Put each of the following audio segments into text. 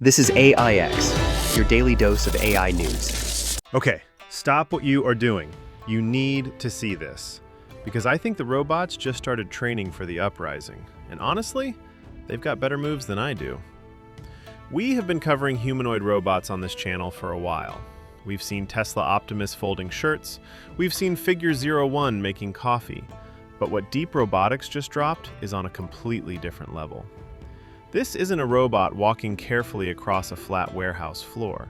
This is AIX, your daily dose of AI news. Okay, stop what you are doing. You need to see this. Because I think the robots just started training for the uprising. And honestly, they've got better moves than I do. We have been covering humanoid robots on this channel for a while. We've seen Tesla Optimus folding shirts. We've seen Figure 01 making coffee. But what Deep Robotics just dropped is on a completely different level. This isn't a robot walking carefully across a flat warehouse floor.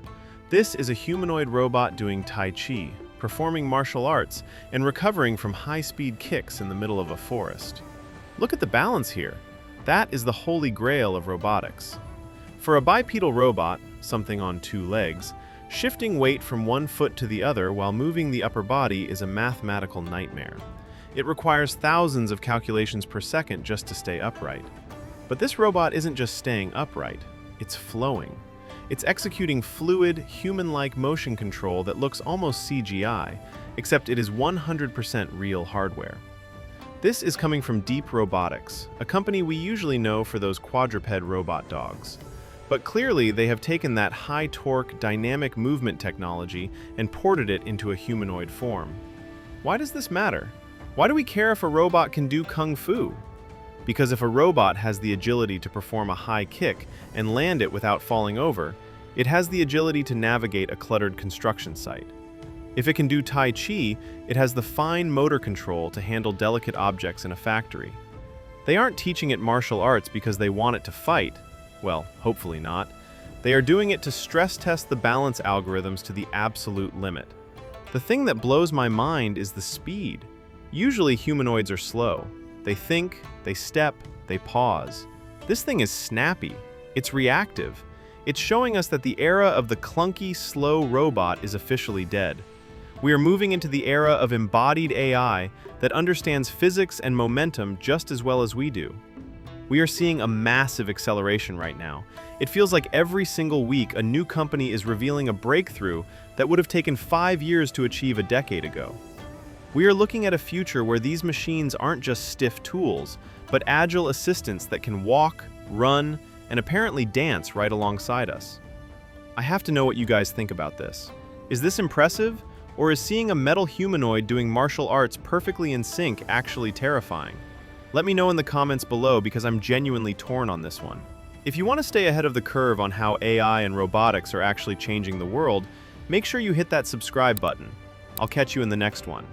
This is a humanoid robot doing Tai Chi, performing martial arts, and recovering from high-speed kicks in the middle of a forest. Look at the balance here. That is the holy grail of robotics. For a bipedal robot, something on two legs, shifting weight from one foot to the other while moving the upper body is a mathematical nightmare. It requires thousands of calculations per second just to stay upright. But this robot isn't just staying upright, it's flowing. It's executing fluid, human-like motion control that looks almost CGI, except it is 100% real hardware. This is coming from Deep Robotics, a company we usually know for those quadruped robot dogs. But clearly, they have taken that high-torque, dynamic movement technology and ported it into a humanoid form. Why does this matter? Why do we care if a robot can do kung fu? Because if a robot has the agility to perform a high kick and land it without falling over, it has the agility to navigate a cluttered construction site. If it can do Tai Chi, it has the fine motor control to handle delicate objects in a factory. They aren't teaching it martial arts because they want it to fight. Well, hopefully not. They are doing it to stress test the balance algorithms to the absolute limit. The thing that blows my mind is the speed. Usually humanoids are slow. They think, they step, they pause. This thing is snappy. It's reactive. It's showing us that the era of the clunky, slow robot is officially dead. We are moving into the era of embodied AI that understands physics and momentum just as well as we do. We are seeing a massive acceleration right now. It feels like every single week a new company is revealing a breakthrough that would have taken 5 years to achieve a decade ago. We are looking at a future where these machines aren't just stiff tools, but agile assistants that can walk, run, and apparently dance right alongside us. I have to know what you guys think about this. Is this impressive, or is seeing a metal humanoid doing martial arts perfectly in sync actually terrifying? Let me know in the comments below because I'm genuinely torn on this one. If you want to stay ahead of the curve on how AI and robotics are actually changing the world, make sure you hit that subscribe button. I'll catch you in the next one.